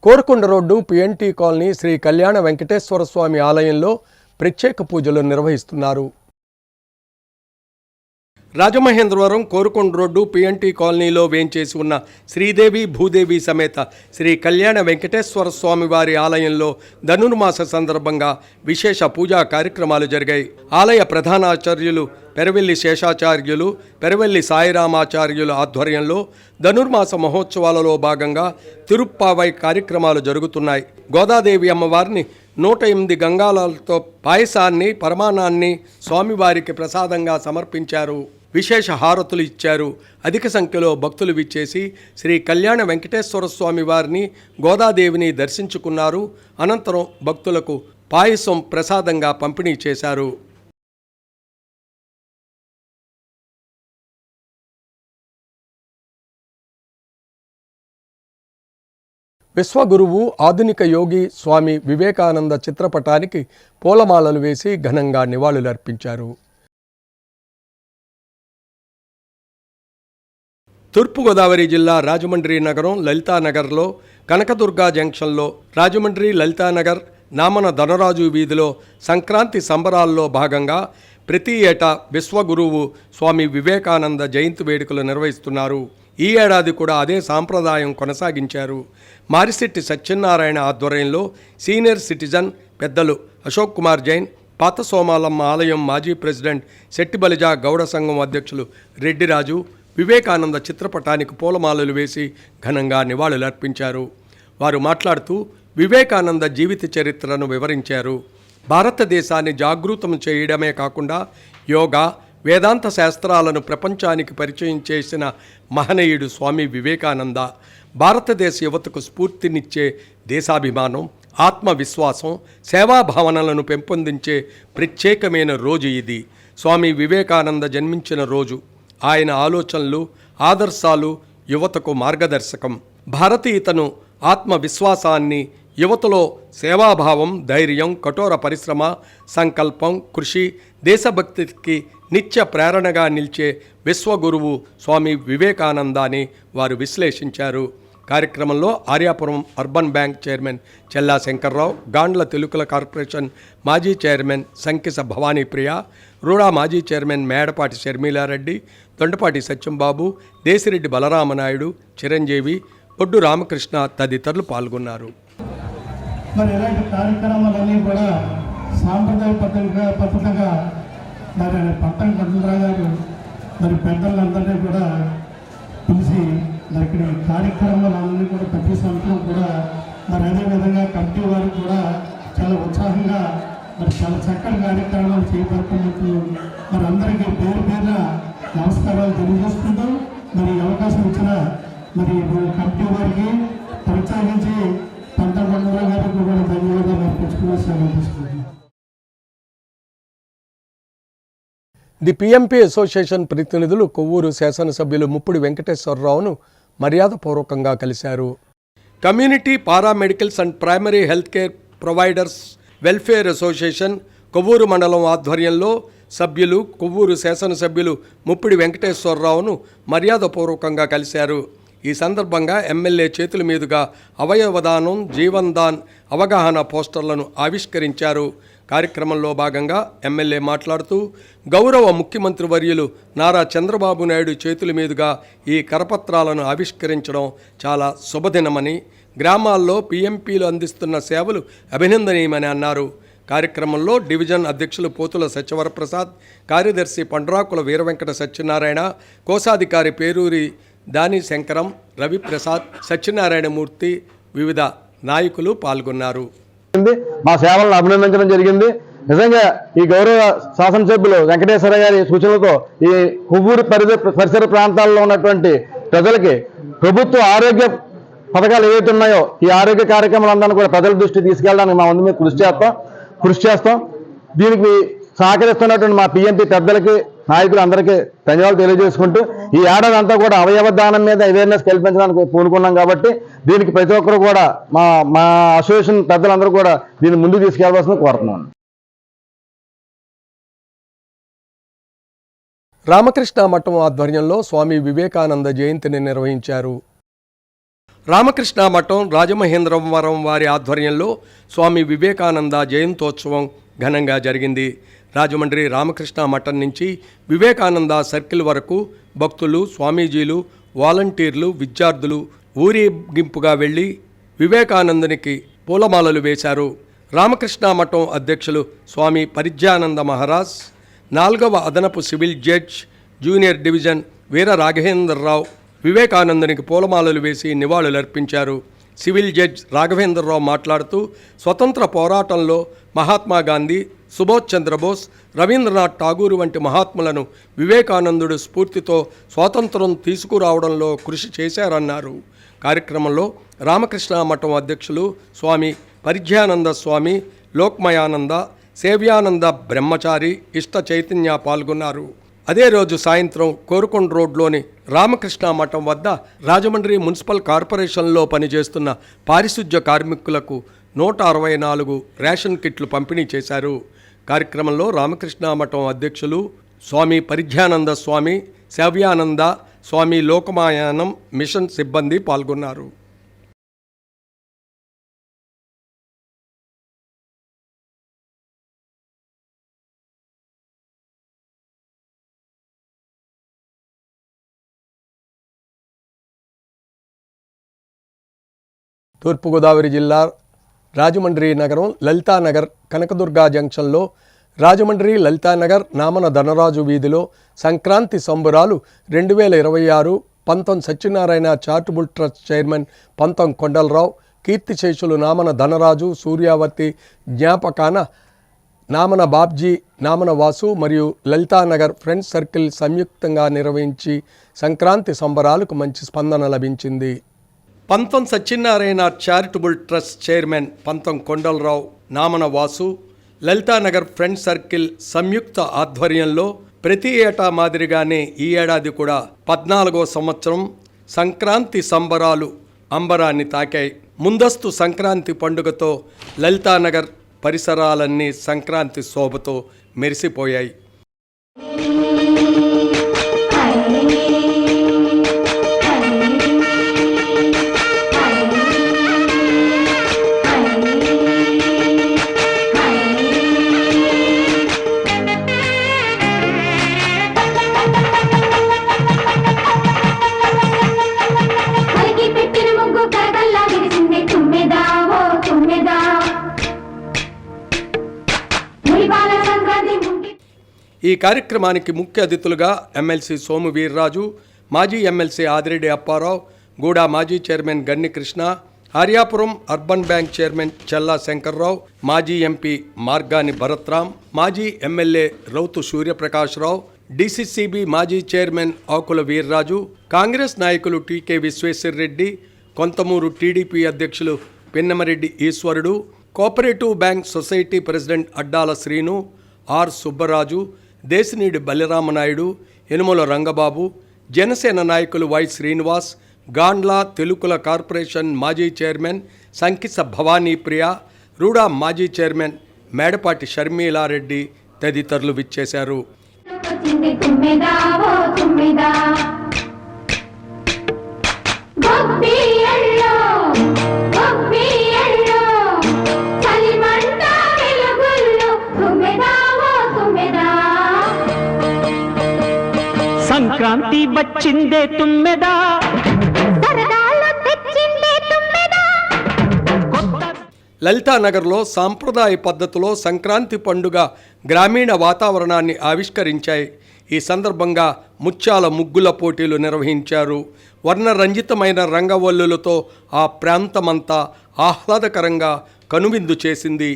Korukonda road PNT colony Sri Kalyana Venkateswara స్వామి ఆలయంలో ప్రత్యేక పూజలు నిర్వహిస్తున్నారు. రాజమహేంద్రవరం కోరుకొండ రోడ్డు పిఎన్టీ కాలనీలో వేంచేసి ఉన్న శ్రీదేవి భూదేవి సమేత శ్రీ కళ్యాణ వెంకటేశ్వర స్వామి వారి ఆలయంలో ధనుర్మాస సందర్భంగా విశేష పూజా కార్యక్రమాలు జరిగాయి. ఆలయ ప్రధానాచార్యులు పెరవెల్లి శేషాచార్యులు, పెరవెల్లి సాయిరామాచార్యుల ఆధ్వర్యంలో ధనుర్మాస మహోత్సవాలలో భాగంగా తిరుప్పావై కార్యక్రమాలు జరుగుతున్నాయి. గోదాదేవి అమ్మవారిని 108 గంగాలతో పాయసాన్ని, పరమాన్నాన్ని స్వామివారికి ప్రసాదంగా సమర్పించారు. విశేష హారతులు ఇచ్చారు. అధిక సంఖ్యలో భక్తులు విచ్చేసి శ్రీ కళ్యాణ వెంకటేశ్వర స్వామి వారిని, గోదాదేవిని దర్శించుకున్నారు. అనంతరం భక్తులకు పాయసం ప్రసాదంగా పంపిణీ చేశారు. విశ్వగురువు ఆధునిక యోగి స్వామి వివేకానంద చిత్రపటానికి పూలమాలలు వేసి ఘనంగా నివాళులర్పించారు. తూర్పుగోదావరి జిల్లా రాజమండ్రి నగరం లలితానగర్లో కనకదుర్గా జంక్షన్లో రాజమండ్రి లలితానగర్ నామన ధనరాజు వీధిలో సంక్రాంతి సంబరాల్లో భాగంగా ప్రతి ఏటా విశ్వగురువు స్వామి వివేకానంద జయంతి వేడుకలు నిర్వహిస్తున్నారు. ఈ ఏడాది కూడా అదే సాంప్రదాయం కొనసాగించారు. మారిశెట్టి సత్యనారాయణ ఆధ్వర్యంలో సీనియర్ సిటిజన్ పెద్దలు అశోక్ కుమార్ జైన్, పాత సోమాలమ్మ ఆలయం మాజీ ప్రెసిడెంట్ శెట్టిబలిజ గౌడ సంఘం అధ్యక్షులు రెడ్డిరాజు వివేకానంద చిత్రపటానికి పూలమాలలు వేసి ఘనంగా నివాళులర్పించారు. వారు మాట్లాడుతూ వివేకానంద జీవిత చరిత్రను వివరించారు. భారతదేశాన్ని జాగృతం చేయడమే కాకుండా యోగా, వేదాంత శాస్త్రాలను ప్రపంచానికి పరిచయం చేసిన మహనీయుడు స్వామి వివేకానంద. భారతదేశ యువతకు స్ఫూర్తినిచ్చే దేశాభిమానం, ఆత్మవిశ్వాసం, సేవాభావనలను పెంపొందించే ప్రత్యేకమైన రోజు ఇది. స్వామి వివేకానంద జన్మించిన రోజు. ఆయన ఆలోచనలు, ఆదర్శాలు యువతకు మార్గదర్శకం. భారతీయతను, ఆత్మవిశ్వాసాన్ని, యువతలో సేవాభావం, ధైర్యం, కఠోర పరిశ్రమ, సంకల్పం, కృషి, దేశభక్తికి నిత్య ప్రేరణగా నిలిచే విశ్వగురువు స్వామి వివేకానంద అని వారు విశ్లేషించారు. కార్యక్రమంలో Aryapuram urban bank chairman Chella Shankarrao, Gandla Telugula corporation మాజీ చైర్మన్ సంకిస భవానీప్రియ, రూడా మాజీ చైర్మన్ మేడపాటి షర్మిలారెడ్డి, దొండపాటి సత్యంబాబు, దేశిరెడ్డి బలరామనాయుడు, చిరంజీవి, బొడ్డు రామకృష్ణ తదితరులు పాల్గొన్నారు. మరి ఇలాంటి కార్యక్రమాలన్నీ కూడా సాంప్రదాయ పద్ధతిగా మరి పట్టణ కృష్ణరావు గారు మరి పెద్దలందరినీ కూడా పిలిచి మరి ఇక్కడ కార్యక్రమాలన్నీ కూడా ప్రతి సంవత్సరం కూడా మరి అదేవిధంగా కమిటీ వారు కూడా చాలా ఉత్సాహంగా మరి చాలా చక్కటి కార్యక్రమాలు చేపడుతున్నట్టు మరి అందరికీ పేరు పేరున నమస్కారాలు తెలియజేస్తుంటూ మరి అవకాశం ఇచ్చిన మరి కమిటీ వారికి ప్రత్యేకించి పంతొమ్మిది గారికి కూడా ధన్యవాదాలు అర్పించుకుని సెలవు తీసుకుంటున్నాను. ది పిఎంపి అసోసియేషన్ ప్రతినిధులు కొవ్వూరు శాసనసభ్యులు ముప్పిడి వెంకటేశ్వరరావును మర్యాదపూర్వకంగా కలిశారు. Community paramedicals and primary health care providers welfare association Kovvur మండలం ఆధ్వర్యంలో సభ్యులు కొవ్వూరు శాసనసభ్యులు ముప్పిడి వెంకటేశ్వరరావును మర్యాదపూర్వకంగా కలిశారు. ఈ సందర్భంగా ఎమ్మెల్యే చేతుల మీదుగా అవయవదానం, జీవన్దాన్ అవగాహన పోస్టర్లను ఆవిష్కరించారు. కార్యక్రమంలో భాగంగా ఎమ్మెల్యే మాట్లాడుతూ గౌరవ ముఖ్యమంత్రి వర్యులు నారా చంద్రబాబు నాయుడు చేతుల మీదుగా ఈ కరపత్రాలను ఆవిష్కరించడం చాలా శుభదినమని, గ్రామాల్లో పిఎంపీలు అందిస్తున్న సేవలు అభినందనీయమని అన్నారు. కార్యక్రమంలో డివిజన్ అధ్యక్షులు పోతుల సత్యవరప్రసాద్, కార్యదర్శి పండ్రాకుల వీరవెంకట సత్యనారాయణ, కోశాధికారి పేరూరి దాని శంకరం, రవిప్రసాద్, సత్యనారాయణమూర్తి, వివిధ నాయకులు పాల్గొన్నారు. మా సేవలను అభినందించడం జరిగింది. నిజంగా ఈ గౌరవ శాసనసభ్యులు వెంకటేశ్వర గారి సూచనలతో ఈ కొవ్వూరు పరిసర ప్రాంతాల్లో ఉన్నటువంటి ప్రజలకి ప్రభుత్వ ఆరోగ్య పథకాలు ఏవైతే ఉన్నాయో ఈ ఆరోగ్య కార్యక్రమాలందరినీ కూడా ప్రజల దృష్టి తీసుకెళ్ళడానికి మా వంతు మీద కృషి చేస్తాం. దీనికి సహకరిస్తున్నటువంటి మా పిఎంపి పెద్దలకి, నాయకులు అందరికీ ధన్యవాదాలు తెలియజేసుకుంటూ ఈ ఏడాది అంతా కూడా అవయవ దానం మీద అవేర్నెస్ కల్పించడానికి పూనుకున్నాం. కాబట్టి దీనికి ప్రతి ఒక్కరు కూడా మా అసోసియేషన్ పెద్దలందరూ కూడా దీన్ని ముందుకు తీసుకెళ్లవలసింది కోరుతున్నాను. రామకృష్ణ మఠం ఆధ్వర్యంలో స్వామి వివేకానంద జయంతిని నిర్వహించారు. రామకృష్ణ మఠం రాజమహేంద్రవరం వారి ఆధ్వర్యంలో స్వామి వివేకానంద జయంతోత్సవం ఘనంగా జరిగింది. రాజమండ్రి రామకృష్ణ మఠం నుంచి వివేకానంద సర్కిల్ వరకు భక్తులు, స్వామీజీలు, వాలంటీర్లు, విద్యార్థులు ఊరేగింపుగా వెళ్లి వివేకానందునికి పూలమాలలు వేశారు. రామకృష్ణ మఠం అధ్యక్షులు స్వామి పరిజ్ఞానంద మహారాజ్, 4వ అదనపు సివిల్ జడ్జ్ జూనియర్ డివిజన్ వీర రాఘవేంద్రరావు వివేకానందునికి పూలమాలలు వేసి నివాళులర్పించారు. సివిల్ జడ్జ్ రాఘవేంద్రరావు మాట్లాడుతూ స్వతంత్ర పోరాటంలో మహాత్మా గాంధీ, సుభాష్ చంద్రబోస్, రవీంద్రనాథ్ ఠాగూర్ వంటి మహాత్ములను వివేకానందుడు స్ఫూర్తితో స్వాతంత్రం తీసుకురావడంలో కృషి చేశారన్నారు. కార్యక్రమంలో రామకృష్ణ మఠం అధ్యక్షులు స్వామి పరిజ్ఞానంద స్వామి, లోక్మయానంద, సేవ్యానంద బ్రహ్మచారి, ఇష్ట చైతన్య పాల్గొన్నారు. అదే రోజు సాయంత్రం కోరుకొండ రోడ్లోని రామకృష్ణ మఠం వద్ద రాజమండ్రి మున్సిపల్ కార్పొరేషన్లో పనిచేస్తున్న పారిశుధ్య కార్మికులకు 164 రేషన్ కిట్లు పంపిణీ చేశారు. కార్యక్రమంలో రామకృష్ణ మఠం అధ్యక్షులు స్వామి పరిజ్ఞానంద స్వామి, సేవ్యానంద స్వామి, లోకమాయానం మిషన్ సిబ్బంది పాల్గొన్నారు. తూర్పుగోదావరి జిల్లా రాజమండ్రి నగరం లలితానగర్ కనకదుర్గా జంక్షన్లో రాజమండ్రి లలితానగర్ నామన ధనరాజు వీధిలో సంక్రాంతి సంబురాలు 2026 పంతం సత్యనారాయణ చారిటబుల్ ట్రస్ట్ చైర్మన్ పంతం కొండలరావు, కీర్తిశేషులు నామన ధనరాజు, సూర్యావతి జ్ఞాపకాన నామన బాబ్జీ, నామన వాసు మరియు లలితానగర్ ఫ్రెండ్స్ సర్కిల్ సంయుక్తంగా నిర్వహించి సంక్రాంతి సంబరాలకు మంచి స్పందన లభించింది. పంతం సత్యనారాయణ చారిటబుల్ ట్రస్ట్ చైర్మన్ పంతం కొండలరావు, నామన వాసు, లలితానగర్ ఫ్రెండ్స్ సర్కిల్ సంయుక్త ఆధ్వర్యంలో ప్రతి ఏటా మాదిరిగానే ఈ ఏడాది కూడా 14వ సంవత్సరం సంక్రాంతి సంబరాలు అంబరాన్ని తాకాయి. ముందస్తు సంక్రాంతి పండుగతో లలితానగర్ పరిసరాలన్నీ సంక్రాంతి శోభతో మెరిసిపోయాయి. ఈ కార్యక్రమానికి ముఖ్య అతిథులుగా ఎమ్మెల్సీ సోము వీర్రాజు, మాజీ ఎమ్మెల్సీ ఆదిరెడ్డి అప్పారావు, గూడా మాజీ chairman Ganni Krishna, Aryapuram urban bank chairman Chella Shankarrao, మాజీ ఎంపీ మార్గాని భరత్రామ్, మాజీ ఎమ్మెల్యే రౌతు సూర్యప్రకాశ్రావు, డీసీసీబీ మాజీ చైర్మన్ ఆకుల వీర్రాజు, కాంగ్రెస్ నాయకులు టీకే విశ్వేశ్వర్రెడ్డి, కొంతమూరు టీడీపీ అధ్యక్షులు Pinnamareddy Eswarudu, cooperative bank society president Addala Srinu, R Subbaraju, Desineedi Baliramanaidu, Yanamala Rangababu, Janasena నాయకులు వై శ్రీనివాస్, గాండ్ల తెలుగుల కార్పొరేషన్ మాజీ చైర్మన్ సంకిస భవానీ ప్రియ, రూడా మాజీ చైర్మన్ మేడపాటి షర్మిలారెడ్డి తదితరులు విచ్చేశారు. సంక్రాంతి వచ్చిందే తుమ్మెదా, లలితానగర్లో సాంప్రదాయ పద్ధతిలో సంక్రాంతి పండుగ గ్రామీణ వాతావరణాన్ని ఆవిష్కరించాయి. ఈ సందర్భంగా ముత్యాల ముగ్గుల పోటీలు నిర్వహించారు. వర్ణరంజితమైన రంగవల్లులతో ఆ ప్రాంతమంతా ఆహ్లాదకరంగా కనువిందు చేసింది.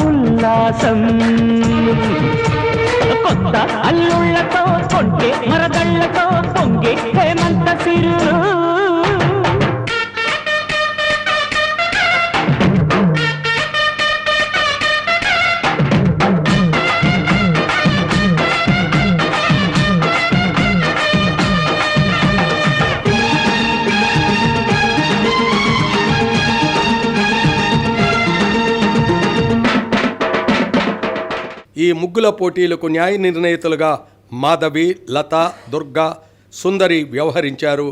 ఉల్లాసం కొత్త అల్లుళ్ళతో కొంటే మరదళ్ళతో పొంగే హేమంత సిరు. ఈ ముగ్గుల పోటీలకు న్యాయ నిర్ణేతలుగా మాధవి, లత, దుర్గా, సుందరి వ్యవహరించారు.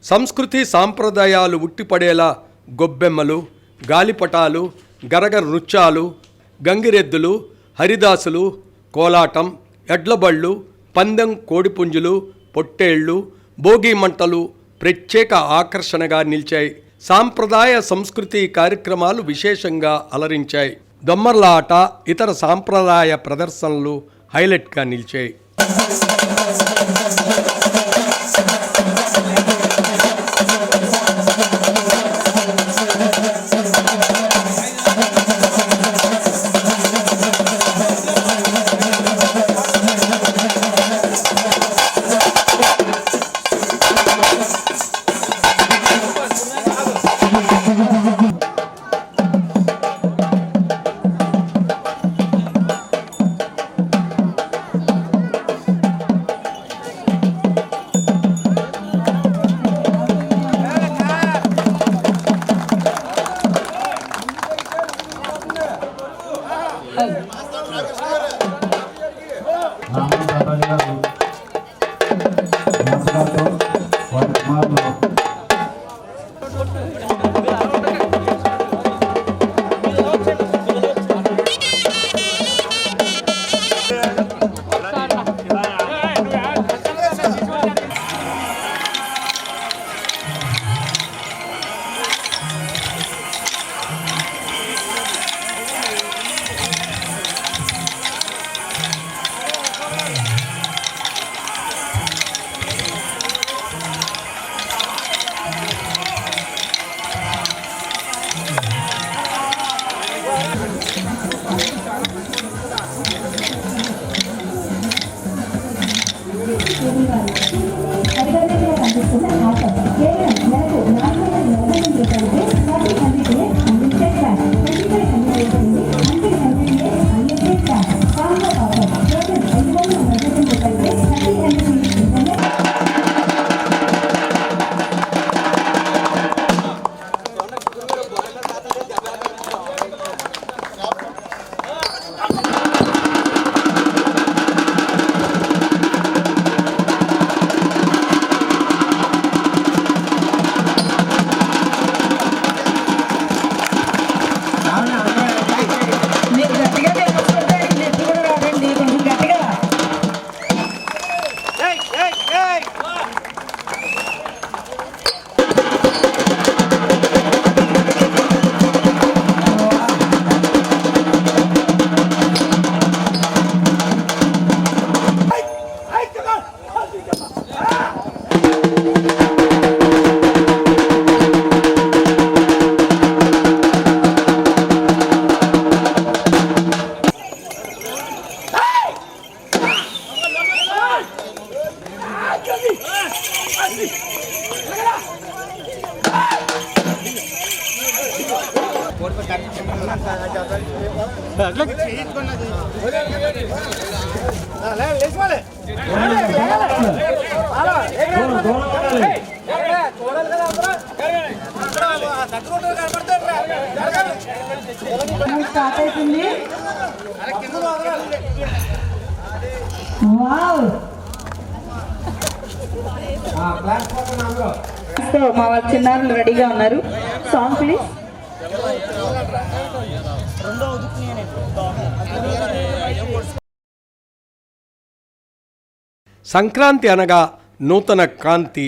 సంస్కృతి సాంప్రదాయాలు ఉట్టిపడేలా గొబ్బెమ్మలు, గాలిపటాలు, గరగ నృత్యాలు, గంగిరెద్దులు, హరిదాసులు, కోలాటం, ఎడ్లబళ్ళు, పందెం కోడిపుంజులు, పొట్టేళ్లు, భోగి మంటలు ప్రత్యేక ఆకర్షణగా నిలిచాయి. సాంప్రదాయ సంస్కృతి కార్యక్రమాలు విశేషంగా అలరించాయి. దొమ్మర్ల ఆట, ఇతర సాంప్రదాయ ప్రదర్శనలు హైలైట్గా నిలిచాయి. స్టార్ట్ అవుతుంది. వావ్, మా చిన్నారులు రెడీగా ఉన్నారు. Song please. సంక్రాంతి అనగా నూతన కాంతి.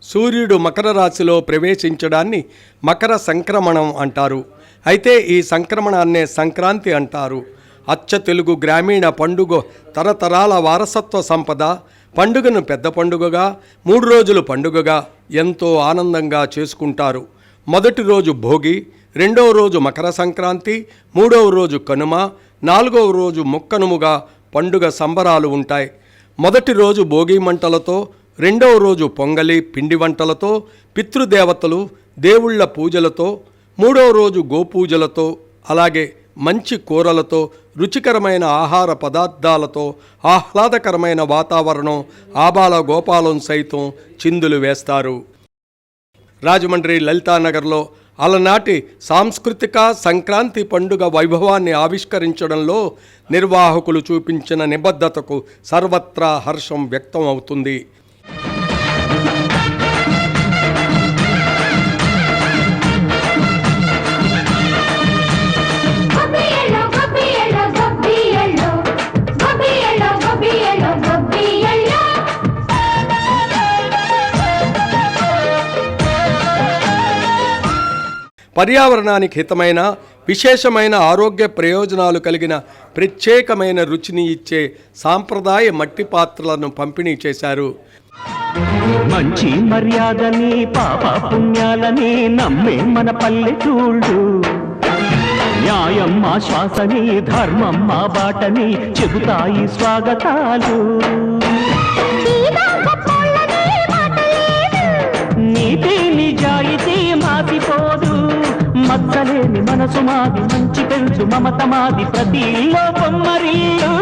సూర్యుడు మకర రాశిలో ప్రవేశించడాన్ని మకర సంక్రమణం అంటారు. అయితే ఈ సంక్రమణాన్నే సంక్రాంతి అంటారు. అచ్చ తెలుగు గ్రామీణ పండుగ తరతరాల వారసత్వ సంపద. పండుగను పెద్ద పండుగగా, 3 రోజులు పండుగగా ఎంతో ఆనందంగా చేసుకుంటారు. మొదటి రోజు భోగి, 2వ రోజు మకర సంక్రాంతి, 3వ రోజు కనుమ, 4వ రోజు ముక్కనుముగా పండుగ సంబరాలు ఉంటాయి. మొదటి రోజు భోగి మంటలతో, 2వ రోజు పొంగలి పిండి వంటలతో, పితృదేవతలు దేవుళ్ళ పూజలతో, 3వ రోజు గోపూజలతో, అలాగే మంచి కూరలతో రుచికరమైన ఆహార పదార్థాలతో ఆహ్లాదకరమైన వాతావరణం ఆబాల గోపాలం సైతం చిందులు వేస్తారు. రాజమండ్రి లలితానగర్లో అలనాటి సాంస్కృతిక సంక్రాంతి పండుగ వైభవాన్ని ఆవిష్కరించడంలో నిర్వాహకులు చూపించిన నిబద్ధతకు సర్వత్రా హర్షం వ్యక్తం అవుతుంది. పర్యావరణానికి హితమైన విశేషమైన ఆరోగ్య ప్రయోజనాలు కలిగిన ప్రత్యేకమైన రుచిని ఇచ్చే సాంప్రదాయ మట్టి పాత్రలను పంపిణీ చేశారు. మంచి మర్యాదని పాప పుణ్యాలని నమ్మే మన పల్లెటూళ్ళు, న్యాయం మా శ్వాసని ధర్మం మా బాటని చెబుతాయి స్వాగతాలు. నీతి నిజాయితీ మాసిపోదు, మచ్చలేని మనసు మాది, మంచి తెలుసు మమత మాది, ప్రతి ఇల్లో బొమ్మరిల్లు.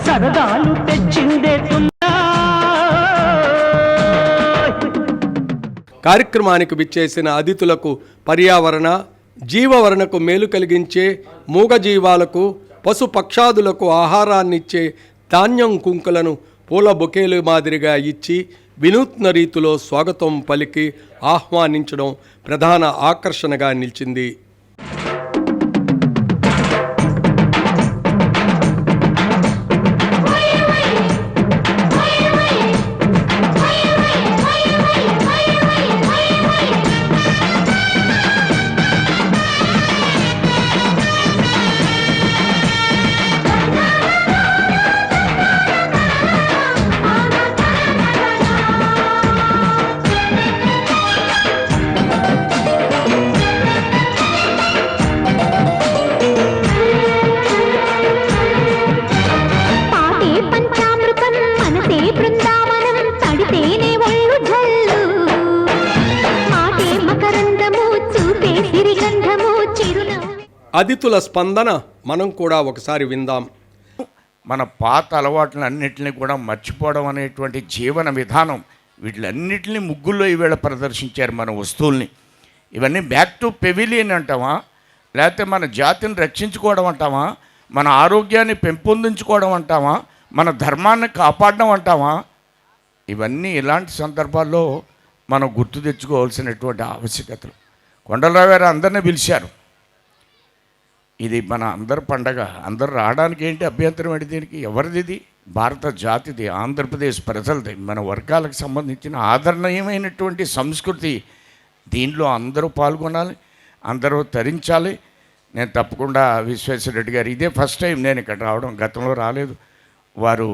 సరదాలు తెచ్చిందే కార్యక్రమానికి విచ్చేసిన అతిథులకు పర్యావరణ జీవవరణకు మేలు కలిగించే మూగజీవాలకు పశు పక్షాదులకు ఆహారాన్నిచ్చే ధాన్యం కుంకులను పూల బొకేలు మాదిరిగా ఇచ్చి వినూత్న రీతిలో స్వాగతం పలికి ఆహ్వానించడం ప్రధాన ఆకర్షణగా నిలిచింది. అతిథుల స్పందన మనం కూడా ఒకసారి విందాం. మన పాత అలవాట్లన్నింటినీ కూడా మర్చిపోవడం అనేటువంటి జీవన విధానం, వీటిలన్నింటినీ ముగ్గుల్లో ఈవేళ ప్రదర్శించారు మన వస్తువుల్ని. ఇవన్నీ బ్యాక్ టు పెవిలియన్ అంటామా, లేకపోతే మన జాతిని రక్షించుకోవడం అంటామా, మన ఆరోగ్యాన్ని పెంపొందించుకోవడం అంటామా, మన ధర్మాన్ని కాపాడడం అంటామా? ఇవన్నీ ఇలాంటి సందర్భాల్లో మనం గుర్తు తెచ్చుకోవాల్సినటువంటి ఆవశ్యకతలు. కొండలరావు గారు అందరినీ పిలిచారు. ఇది మన అందరి పండగ, అందరు రావడానికి ఏంటి అభ్యంతరం ఏంటి? దీనికి ఎవరిది? ఇది భారత జాతిది, ఆంధ్రప్రదేశ్ ప్రజలది, మన వర్గాలకు సంబంధించిన ఆదరణీయమైనటువంటి సంస్కృతి. దీనిలో అందరూ పాల్గొనాలి, అందరూ తరించాలి. నేను తప్పకుండా విశ్వేశ్వరరెడ్డి గారు ఇదే ఫస్ట్ టైం నేను ఇక్కడ రావడం, గతంలో రాలేదు. వారు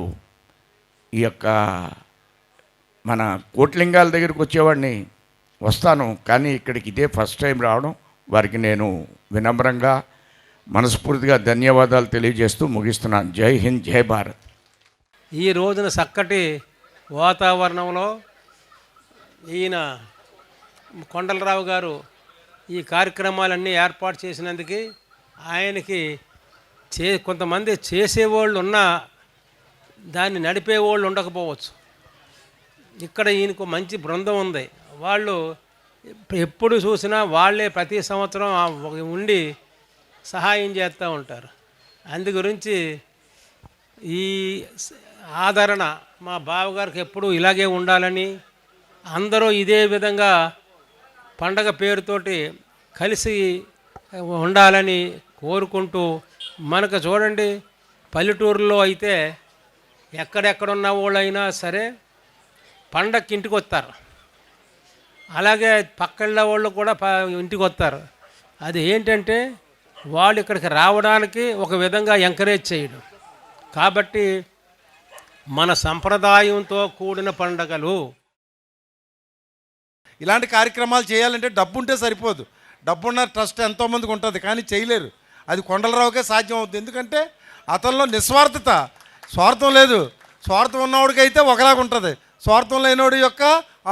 ఈ యొక్క మన కోట్లింగాల దగ్గరికి వచ్చేవాడిని, వస్తాను, కానీ ఇక్కడికి ఇదే ఫస్ట్ టైం రావడం. వారికి నేను వినమ్రంగా మనస్ఫూర్తిగా ధన్యవాదాలు తెలియజేస్తూ ముగిస్తున్నాను. జై హింద్, జై భారత్. ఈ రోజున చక్కటి వాతావరణంలో ఈయన కొండలరావు గారు ఈ కార్యక్రమాలన్నీ ఏర్పాటు చేసినందుకు ఆయనకి కొంతమంది చేసేవాళ్ళు ఉన్నా దాన్ని నడిపేవాళ్ళు ఉండకపోవచ్చు. ఇక్కడ ఈయనకు మంచి బృందం ఉంది. వాళ్ళు ఎప్పుడు చూసినా వాళ్ళే ప్రతి సంవత్సరం ఉండి సహాయం చేస్తూ ఉంటారు. అందు గురించి ఈ ఆదరణ మా బావగారికి ఎప్పుడూ ఇలాగే ఉండాలని, అందరూ ఇదే విధంగా పండగ పేరుతోటి కలిసి ఉండాలని కోరుకుంటూ, మనకు చూడండి పల్లెటూరులో అయితే ఎక్కడెక్కడున్న వాళ్ళైనా సరే పండగకి ఇంటికి వస్తారు, అలాగే పక్కళ్ళ వాళ్ళు కూడా ఇంటికి వస్తారు. అది ఏంటంటే వాళ్ళు ఇక్కడికి రావడానికి ఒక విధంగా ఎంకరేజ్ చేయడం. కాబట్టి మన సంప్రదాయంతో కూడిన పండగలు. ఇలాంటి కార్యక్రమాలు చేయాలంటే డబ్బు ఉంటే సరిపోదు. డబ్బున్న ట్రస్ట్ ఎంతోమందికి ఉంటుంది, కానీ చేయలేరు. అది కొండలరావుకే సాధ్యం అవుతుంది. ఎందుకంటే అతనిలో నిస్వార్థత, స్వార్థం లేదు. స్వార్థం ఉన్నవాడికైతే ఒకలాగా ఉంటుంది, స్వార్థం లేనివాడి యొక్క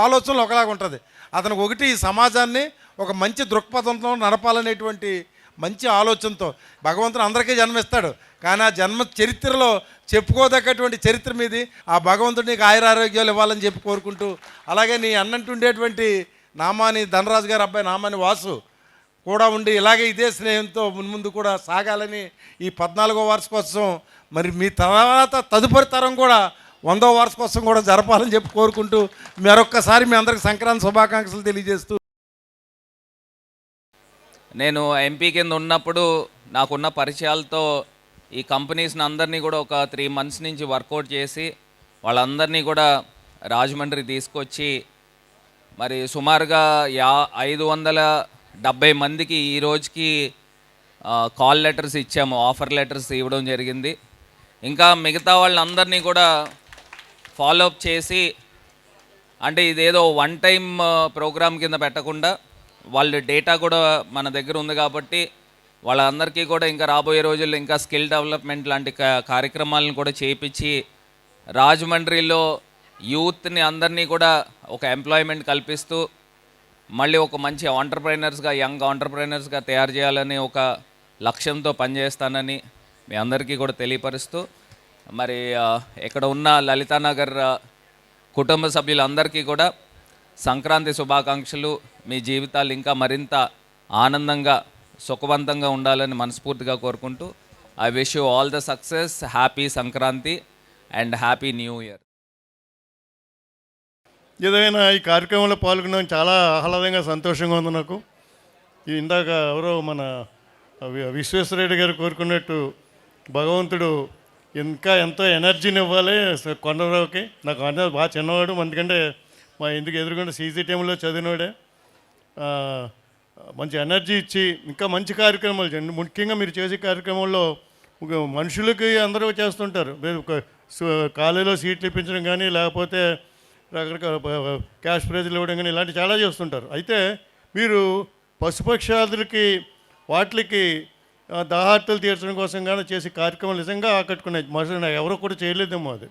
ఆలోచనలు ఒకలాగా ఉంటుంది. అతనికి ఒకటి ఈ సమాజాన్ని ఒక మంచి దృక్పథంతో నడపాలనేటువంటి మంచి ఆలోచనతో భగవంతుడు అందరికీ జన్మిస్తాడు, కానీ ఆ జన్మ చరిత్రలో చెప్పుకోదగ్గటువంటి చరిత్ర మీది. ఆ భగవంతుడు నీకు ఆయురారోగ్యాలు ఇవ్వాలని చెప్పి కోరుకుంటూ, అలాగే నీ అన్నంటుండేటువంటి నామాని ధనరాజు గారి అబ్బాయి నామాని వాసు కూడా ఉండి ఇలాగే ఇదే స్నేహంతో మున్ముందు కూడా సాగాలని ఈ 14వ వార్షికోత్సవం మరి మీ తర్వాత తదుపరి తరం కూడా 100వ వార్షికోత్సవం కూడా జరపాలని చెప్పి కోరుకుంటూ మరొక్కసారి మీ అందరికి సంక్రాంతి శుభాకాంక్షలు తెలియజేస్తూ, నేను ఎంపీ కింద ఉన్నప్పుడు నాకున్న పరిచయాలతో ఈ కంపెనీస్ని అందరినీ కూడా ఒక 3 months నుంచి వర్కౌట్ చేసి వాళ్ళందరినీ కూడా రాజమండ్రి తీసుకొచ్చి మరి సుమారుగా 570 మందికి ఈ రోజుకి కాల్ లెటర్స్ ఇచ్చాము, ఆఫర్ లెటర్స్ ఇవ్వడం జరిగింది. ఇంకా మిగతా వాళ్ళందరినీ కూడా ఫాలోఅప్ చేసి, అంటే ఇదేదో వన్ టైం ప్రోగ్రామ్ కింద పెట్టకుండా వాళ్ళ డేటా కూడా మన దగ్గర ఉంది కాబట్టి వాళ్ళందరికీ కూడా ఇంకా రాబోయే రోజుల్లో ఇంకా స్కిల్ డెవలప్మెంట్ లాంటి కార్యక్రమాలను కూడా చేయించి రాజమండ్రిలో యూత్ని అందరినీ కూడా ఒక ఎంప్లాయ్మెంట్ కల్పిస్తూ మళ్ళీ ఒక మంచి ఆంటర్ప్రైనర్స్గా, యంగ్ ఆంటర్ప్రైనర్స్గా తయారు చేయాలని ఒక లక్ష్యంతో పనిచేస్తానని మీ అందరికీ కూడా తెలియపరుస్తూ, మరి ఇక్కడ ఉన్న లలితానగర్ కుటుంబ సభ్యులందరికీ కూడా సంక్రాంతి శుభాకాంక్షలు. మీ జీవితాలు ఇంకా మరింత ఆనందంగా సుఖవంతంగా ఉండాలని మనస్ఫూర్తిగా కోరుకుంటూ, I wish you all the success, happy Sankranti and happy new year. ఏదైనా ఈ కార్యక్రమంలో పాల్గొనడం చాలా ఆహ్లాదంగా సంతోషంగా ఉంది నాకు. ఇందాక ఎవరో మన విశ్వేశ్వరరెడ్డి గారు కోరుకున్నట్టు భగవంతుడు ఇంకా ఎంతో ఎనర్జీని ఇవ్వాలి కొండరావుకి. నాకు అన్న బాగా చిన్నవాడు, ఎందుకంటే మా ఇంటికి ఎదురుకుండా సీసీటీఎంలో చదివినవాడే. మంచి ఎనర్జీ ఇచ్చి ఇంకా మంచి కార్యక్రమాలు చేయండి. ముఖ్యంగా మీరు చేసే కార్యక్రమంలో మనుషులకి అందరూ చేస్తుంటారు, కాలేజీలో సీట్లు ఇప్పించడం కానీ, లేకపోతే రకరకాల క్యాష్ ప్రైజులు ఇవ్వడం కానీ, ఇలాంటివి చాలా చేస్తుంటారు. అయితే మీరు పశుపక్షాదులకి వాటికి దాహార్తలు తీర్చడం కోసం కానీ చేసే కార్యక్రమాలు నిజంగా ఆకట్టుకున్నాయి. మనుషులు ఎవరో కూడా చేయలేదేమో అది.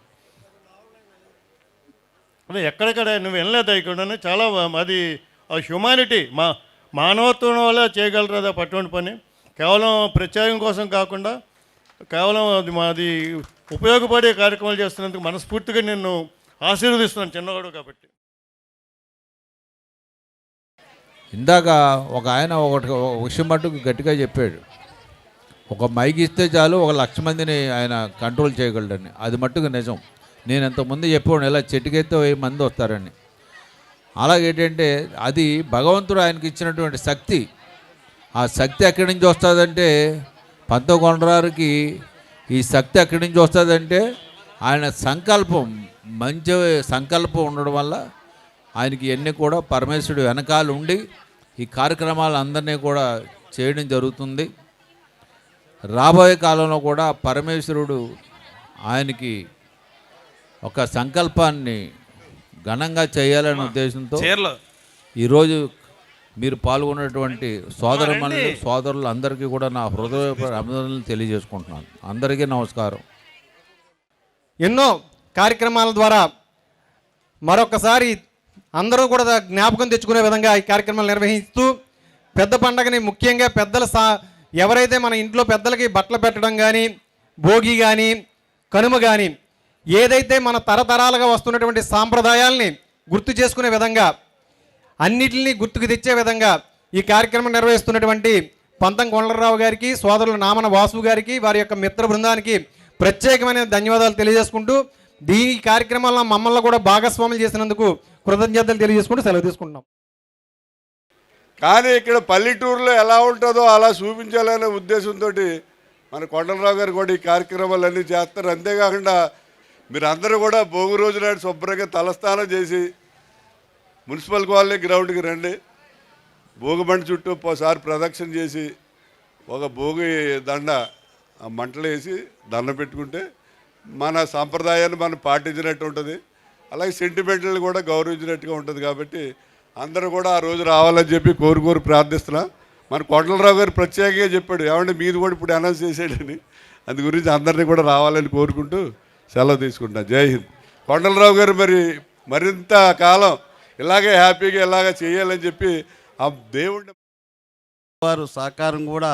అదే ఎక్కడెక్కడ నువ్వు వినలేదు ఇక్కడ చాలా అది హ్యుమానిటీ, మానవత్వం వల్ల చేయగలరు అది పట్టుకుని పని. కేవలం ప్రచారం కోసం కాకుండా కేవలం అది మాది ఉపయోగపడే కార్యక్రమాలు చేస్తున్నందుకు మనస్ఫూర్తిగా నేను ఆశీర్వదిస్తున్నాను, చిన్నవాడు కాబట్టి. ఇందాక ఒక ఆయన ఒక విషయం మట్టుకు గట్టిగా చెప్పాడు, ఒక మైక్ ఇస్తే చాలు 1,00,000 మందిని ఆయన కంట్రోల్ చేయగలడని. అది మట్టుకు నిజం. నేను ఇంతకుముందు చెప్పాను ఇలా చెట్టుకెత్తే 1000 మంది వస్తారని. అలాగేంటంటే అది భగవంతుడు ఆయనకి ఇచ్చినటువంటి శక్తి. ఆ శక్తి ఎక్కడి నుంచి వస్తుందంటే, 19 ఈ శక్తి ఎక్కడి నుంచి వస్తుందంటే ఆయన సంకల్పం, మంచి సంకల్పం ఉండడం వల్ల ఆయనకి ఇవన్నీ కూడా పరమేశ్వరుడు వెనకాల ఉండి ఈ కార్యక్రమాలు అందరినీ కూడా చేయడం జరుగుతుంది. రాబోయే కాలంలో కూడా పరమేశ్వరుడు ఆయనకి ఒక సంకల్పాన్ని ఘనంగా చేయాలనే ఉద్దేశంతో ఈరోజు మీరు పాల్గొన్నటువంటి సోదరులు అందరికీ కూడా నా హృదయపూర్వక అభినందనలు తెలియజేసుకుంటున్నాను. అందరికీ నమస్కారం. ఎన్నో కార్యక్రమాల ద్వారా మరొకసారి అందరూ కూడా జ్ఞాపకం తెచ్చుకునే విధంగా ఈ కార్యక్రమాలు నిర్వహిస్తూ పెద్ద పండగని ముఖ్యంగా పెద్దల ఎవరైతే మన ఇంట్లో పెద్దలకి బట్టలు పెట్టడం కానీ, భోగి కానీ, కనుమ కానీ ఏదైతే మన తరతరాలుగా వస్తున్నటువంటి సాంప్రదాయాల్ని గుర్తు చేసుకునే విధంగా, అన్నిటిని గుర్తుకు తెచ్చే విధంగా ఈ కార్యక్రమం నిర్వహిస్తున్నటువంటి పంతం కొండలరావు గారికి, సోదరులు నామన వాసు గారికి, వారి యొక్క మిత్ర బృందానికి ప్రత్యేకమైన ధన్యవాదాలు తెలియజేసుకుంటూ ఈ కార్యక్రమాల్లో మమ్మల్ని కూడా భాగస్వాములు చేసినందుకు కృతజ్ఞతలు తెలియజేసుకుంటూ సెలవు తీసుకుంటున్నాం. కానీ ఇక్కడ పల్లెటూరులో ఎలా ఉంటుందో అలా చూపించాలనే ఉద్దేశంతో మన కొండలరావు గారు కూడా ఈ కార్యక్రమాలన్నీ చేస్తారు. అంతేకాకుండా మీరు అందరూ కూడా భోగి రోజు నాడు శుభ్రంగా తలస్నానం చేసి మున్సిపల్ కాలనీ గ్రౌండ్కి రండి. భోగి బండి చుట్టూ ఒకసారి ప్రదక్షిణ చేసి ఒక భోగి దండ మంటలు వేసి దండం పెట్టుకుంటే మన సాంప్రదాయాన్ని మనం పాటించినట్టు ఉంటుంది. అలాగే సెంటిమెంటల్ కూడా గౌరవించినట్టుగా ఉంటుంది. కాబట్టి అందరూ కూడా ఆ రోజు రావాలని చెప్పి కోరు ప్రార్థిస్తున్నా. మన కొండలరావు గారు ప్రత్యేకంగా చెప్పాడు, ఏమంటే మీది కూడా ఇప్పుడు అనౌన్స్ చేసాడని. అందు గురించి అందరినీ కూడా రావాలని కోరుకుంటూ సెలవు తీసుకుంటా. జై హింద్. కొండలరావు గారు మరింత కాలం ఇలాగే హ్యాపీగా ఇలాగ చేయాలని చెప్పి ఆ దేవుడిని వారు సహకారం కూడా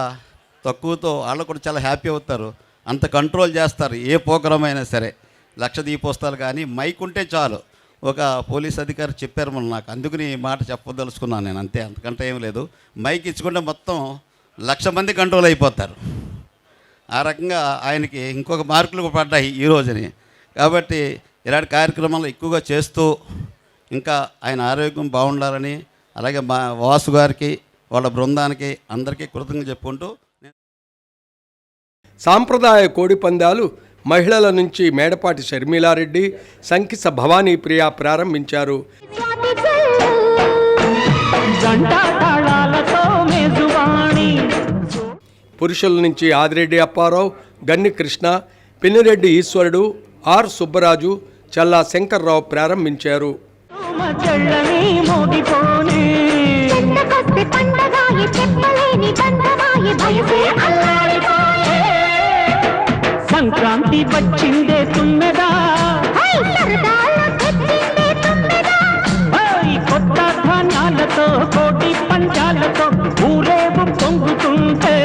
తక్కువతో వాళ్ళు కూడా చాలా హ్యాపీ అవుతారు. అంత కంట్రోల్ చేస్తారు. ఏ ప్రోగ్రామ్ అయినా సరే, లక్ష దీపోత్సవాలు కానీ మైక్ ఉంటే చాలు. ఒక పోలీస్ అధికారి చెప్పారు మొన్న నాకు, అందుకని ఈ మాట చెప్పదలుచుకున్నాను నేను, అంతే, అంతకంటే ఏం లేదు. మైక్ ఇచ్చుకుంటే మొత్తం 1,00,000 మంది కంట్రోల్ అయిపోతారు. ఆ రకంగా ఆయనకి ఇంకొక మార్కులు పడ్డాయి ఈ రోజుని. కాబట్టి ఇలాంటి కార్యక్రమాలు ఎక్కువగా చేస్తూ ఇంకా ఆయన ఆరోగ్యం బాగుండాలని, అలాగే మా వాసు గారికి వాళ్ళ బృందానికి అందరికీ కృతజ్ఞతలు చెప్పుకుంటూ, సాంప్రదాయ కోడి పందాలు మహిళల నుంచి మేడపాటి షర్మిలారెడ్డి, సంకిస భవానీ ప్రియ ప్రారంభించారు. పురుషుల నుంచి ఆదిరెడ్డి అప్పారావు, గన్ని కృష్ణ, పిన్నిరెడ్డి ఈశ్వరుడు, ఆర్ సుబ్బరాజు, చల్లా శంకర్రావు ప్రారంభించారు. సంక్రాంతి వచ్చిందే తుమ్మెదా, కొత్త ధాన్యాలతో కోటి పంచాలతో ఊరేగు పొంగుతుంటే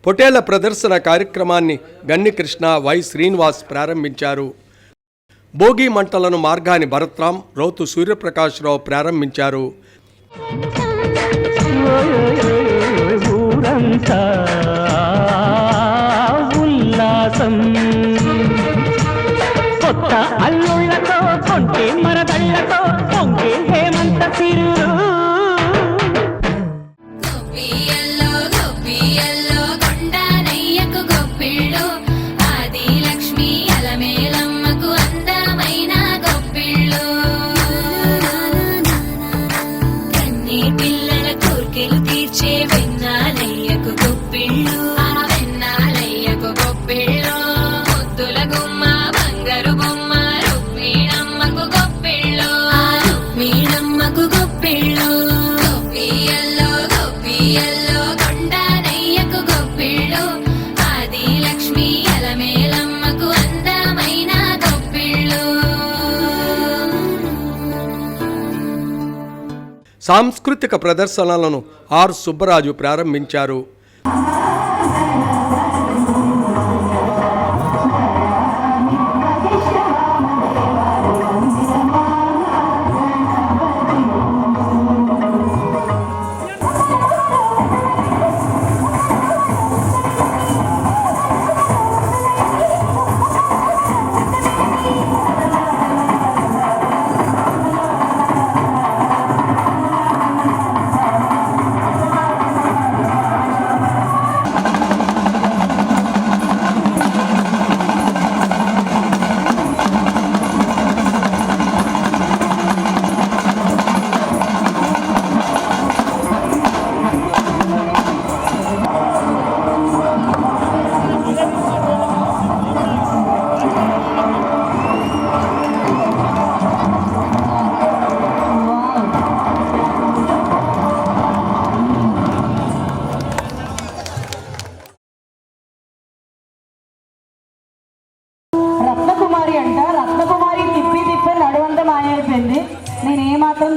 పొటేళ్ల ప్రదర్శన కార్యక్రమాన్ని గన్ని కృష్ణ, వై శ్రీనివాస్ ప్రారంభించారు. భోగి మంటలను మార్గాని భరత్రాం, రోతు సూర్యప్రకాశ్రావు ప్రారంభించారు. ఊరంతా ఉల్లాసం, కొత్త అల్లుళ్ళతో కొంటే మరదళ్ళతో పొంగే హేమంత సిరులు. సాంస్కృతిక ప్రదర్శనలను ఆర్ సుబ్బరాజు ప్రారంభించారు.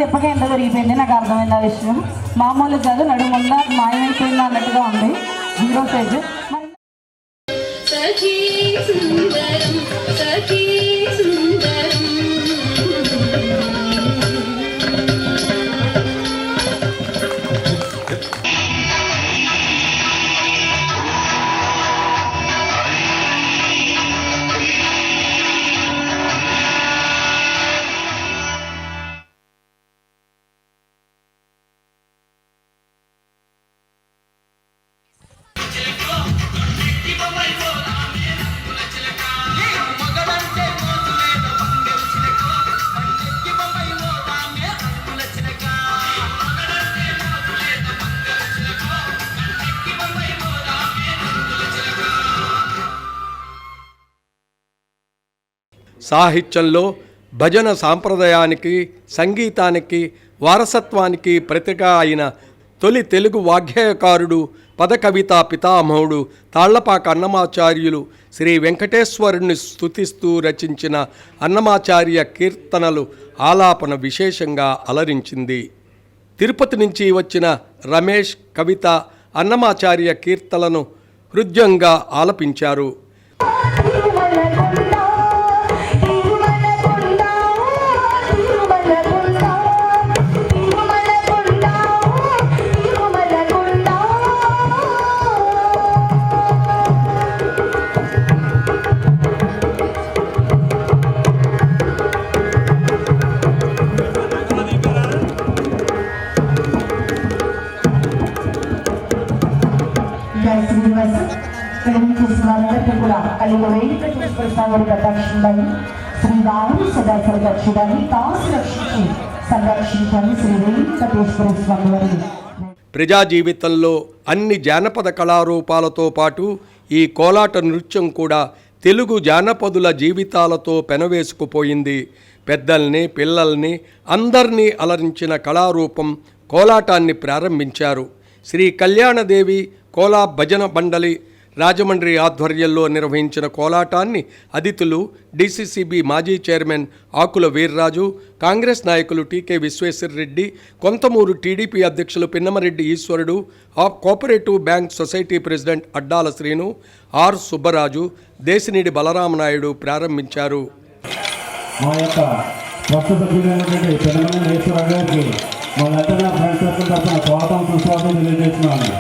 తిప్పక ఎంత జరిగిపోయింది నాకు అర్థమైంది ఆ విషయం. మామూలుగా కాదు, నడుముంద మాయమైపోయింది అన్నట్టుగా ఉంది. 0 సైజ్. సాహిత్యంలో భజన సాంప్రదాయానికి, సంగీతానికి, వారసత్వానికి ప్రతిగా అయిన తొలి తెలుగు వాగ్గేయకారుడు, పదకవితా పితామహుడు తాళ్లపాక అన్నమాచార్యులు శ్రీ వెంకటేశ్వరుని స్తుతిస్తూ రచించిన అన్నమాచార్య కీర్తనలు ఆలాపన విశేషంగా అలరించింది. తిరుపతి నుంచి వచ్చిన రమేష్ కవిత అన్నమాచార్య కీర్తనలను హృద్యంగా ఆలపించారు. ప్రజా జీవితంలో అన్ని జానపద కళారూపాలతో పాటు ఈ కోలాట నృత్యం కూడా తెలుగు జానపదుల జీవితాలతో పెనవేసుకుపోయింది. పెద్దల్ని, పిల్లల్ని అందరినీ అలరించిన కళారూపం కోలాటాన్ని ప్రారంభించారు. శ్రీ కళ్యాణదేవి కోలా భజన మండలి రాజమండ్రి ఆధ్వర్యంలో నిర్వహించిన కోలాటాన్ని అతిథులు డీసీసీబీ మాజీ చైర్మన్ ఆకుల వీర్రాజు, కాంగ్రెస్ నాయకులు టీకే విశ్వేశ్వరరెడ్డి, కొంతమూరు టీడీపీ అధ్యక్షులు Pinnamareddy Eswarudu, cooperative bank society president Addala Srinu, R Subbaraju, Desineedi Balaramanaidu ప్రారంభించారు. మా యొక్క ప్రస్తుత సభ్యులైనటువంటి పిన్నమరెడ్డి ఈశ్వరరావు గారికి మా లెక్కగా ఫ్రెండ్స్ తరఫున స్వాగతం సుస్వాగతం తెలియజేస్తున్నాను.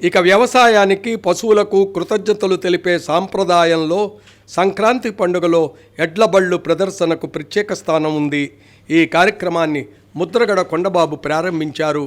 ఇక వ్యవసాయానికి, పశువులకు కృతజ్ఞతలు తెలిపే సాంప్రదాయంలో సంక్రాంతి పండుగలో ఎడ్లబళ్ళు ప్రదర్శనకు ప్రత్యేక స్థానం ఉంది. ఈ కార్యక్రమాన్ని ముద్రగడ కొండబాబు ప్రారంభించారు.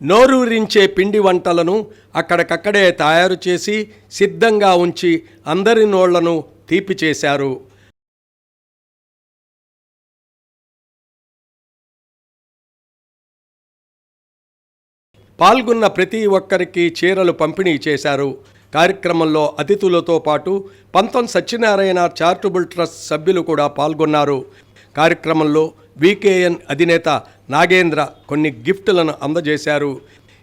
నోరూరించే పిండి వంటలను అక్కడికక్కడే తయారు చేసి సిద్ధంగా ఉంచి అందరి నోళ్లను తీపి చేశారు. పాల్గొన్న ప్రతి ఒక్కరికి చీరలు పంపిణీ చేశారు. కార్యక్రమంలో అతిథులతో పాటు పంతం సత్యనారాయణ చారిటబుల్ ట్రస్ట్ సభ్యులు కూడా పాల్గొన్నారు. కార్యక్రమంలో వీకేఎన్ అధినేత నాగేంద్ర కొన్ని గిఫ్టులను అందజేశారు.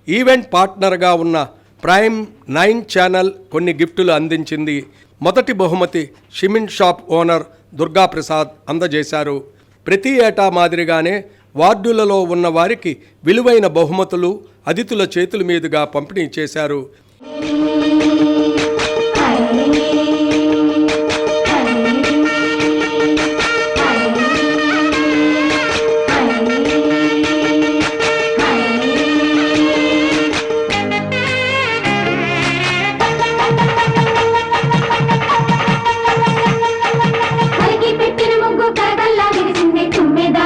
ఈవెంట్ పార్ట్నర్గా ఉన్న ప్రైమ్ 9 ఛానల్ కొన్ని గిఫ్టులు అందించింది. మొదటి బహుమతి షిమిన్ షాప్ ఓనర్ దుర్గాప్రసాద్ అందజేశారు. ప్రతి ఏటా మాదిరిగానే వార్డులలో ఉన్న వారికి విలువైన బహుమతులు అతిథుల చేతుల మీదుగా పంపిణీ చేశారు. పెట్టిన ముగ్గు కరగల్లా విరిసిందే తుమ్మెదా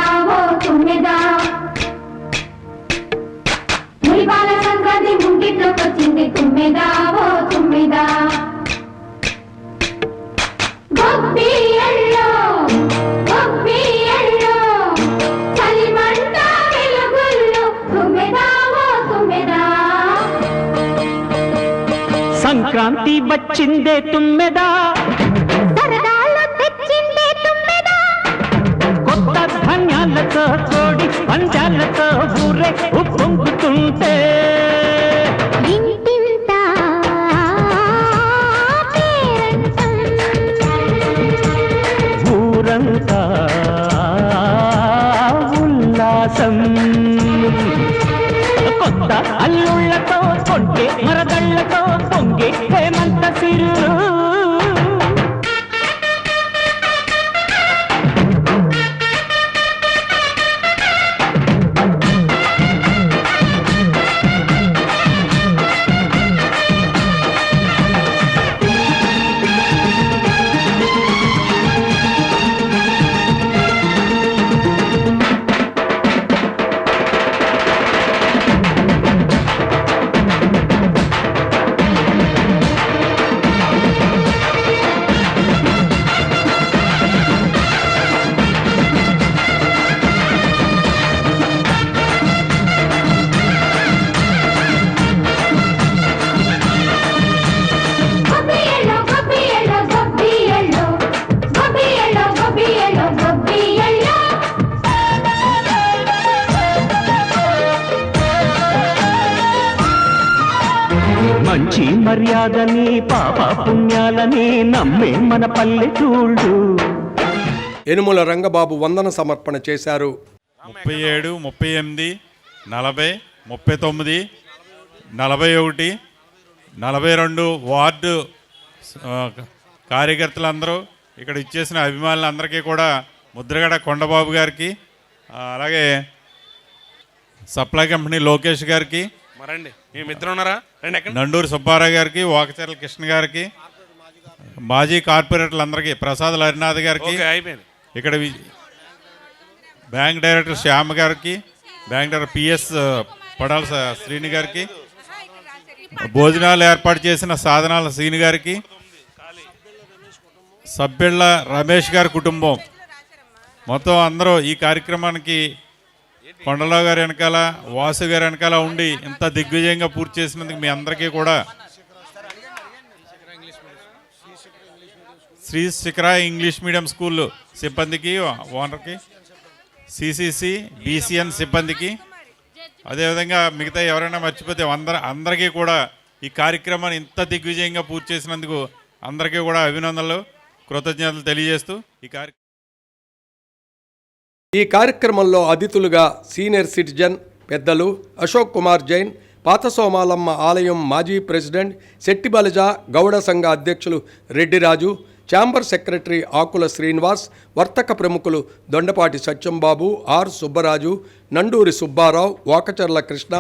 సంక్రాంతి వచ్చిందే తుమ్మెదా, కొత్త ధాన్యాలతో కోడి పంచాలతో ఊరే ఉప్పొంగుతుంటే ఊరంతా ఉల్లాసం. కొత్త అల్లుళ్ళతో కొంటే మరదళ్ళతో పొంగే హేమంత సిరులు. మంచి మర్యాదని పాప పుణ్యాలని నమ్మే మన పల్లెటూళ్ళు. యనుమల రంగబాబు వందన సమర్పణ చేశారు. 37, 38, 40, 39, 41, 42 వార్డు కార్యకర్తలందరూ ఇక్కడ ఇచ్చేసిన అభిమానులందరికీ కూడా ముద్రగడ కొండబాబు గారికి, అలాగే సప్లై కంపెనీ లోకేష్ గారికి, నండూరు సుబ్బారావు గారికి, వాకచర్ల కృష్ణ గారికి, మాజీ కార్పొరేటర్లందరికీ, ప్రసాద్ హరినాథ్ గారికి, ఇక్కడ బ్యాంక్ డైరెక్టర్ శ్యామ్ గారికి, bank director PS Padala Srini గారికి, భోజనాలు ఏర్పాటు చేసిన సాధనాల శ్రీని గారికి, సబ్బిళ్ళ రమేష్ గారి కుటుంబం మొత్తం అందరూ ఈ కార్యక్రమానికి కొండలరావు గారి వెనకాల, వాసు గారి వెనకాల ఉండి ఇంత దిగ్విజయంగా పూర్తి చేసినందుకు మీ అందరికీ కూడా శ్రీ శిఖర ఇంగ్లీష్ మీడియం స్కూల్ సిబ్బందికి, ఓనర్కి, సిసిసి బీసీఎన్ సిబ్బందికి, అదేవిధంగా మిగతా ఎవరైనా మర్చిపోతే అందరికీ కూడా ఈ కార్యక్రమాన్ని ఇంత దిగ్విజయంగా పూర్తి చేసినందుకు అందరికీ కూడా అభినందనలు, కృతజ్ఞతలు తెలియజేస్తూ ఈ కార్యక్రమంలో అతిథులుగా సీనియర్ సిటిజన్ పెద్దలు అశోక్ కుమార్ జైన్, పాత సోమాలమ్మ ఆలయం మాజీ ప్రెసిడెంట్ శెట్టిబలజ గౌడ సంఘ అధ్యక్షులు రెడ్డిరాజు, ఛాంబర్ సెక్రటరీ ఆకుల శ్రీనివాస్, వర్తక ప్రముఖులు Dondapati Satyambabu, R Subbaraju, Nanduri Subbarao, Vakacharla Krishna,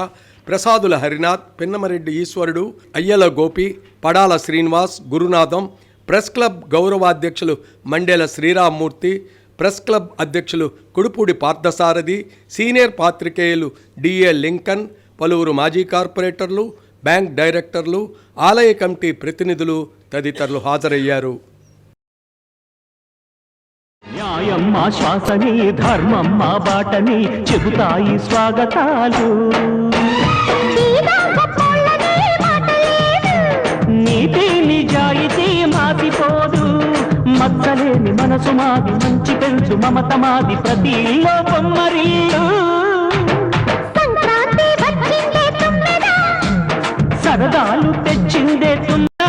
Prasadula Harinath, Pinnamareddy Eswarudu, Ayyala Gopi, Padala Srinivas, Gurunatham, press club గౌరవాధ్యక్షులు మండేల శ్రీరామ్మూర్తి, ప్రెస్ క్లబ్ అధ్యక్షులు కుడుపూడి పార్థసారథి, సీనియర్ పాత్రికేయులు డిఏ లింకన్, పలువురు మాజీ కార్పొరేటర్లు, బ్యాంక్ డైరెక్టర్లు, ఆలయ కమిటీ ప్రతినిధులు తదితరులు హాజరయ్యారు. న్యాయం మా శ్వాసని, ధర్మం మా బాటని చెబుతాయి స్వాగతాలు. నీతి నిజాయితీ మాసిపోదు, మచ్చలేని మనసు మాది, మంచి పెంచు మమత మాది, ప్రతి ఇల్లో బొమ్మరిల్లు. సరదాలు తెచ్చిందే తుమ్మెద.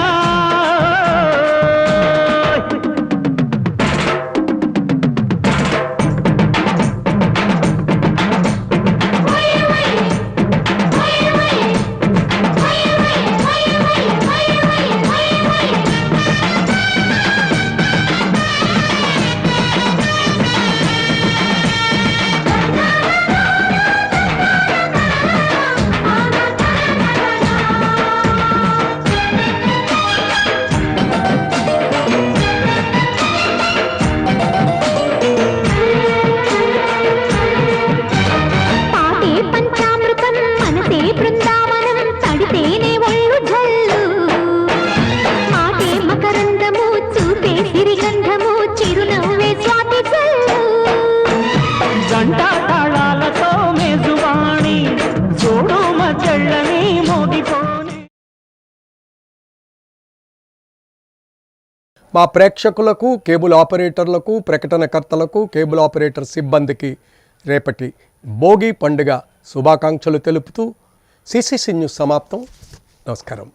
మా ప్రేక్షకులకు, కేబుల్ ఆపరేటర్లకు, ప్రకటనకర్తలకు, కేబుల్ ఆపరేటర్ సిబ్బందికి రేపటి భోగి పండుగ శుభాకాంక్షలు తెలుపుతూ సిసిసి న్యూస్ సమాప్తం. నమస్కారం.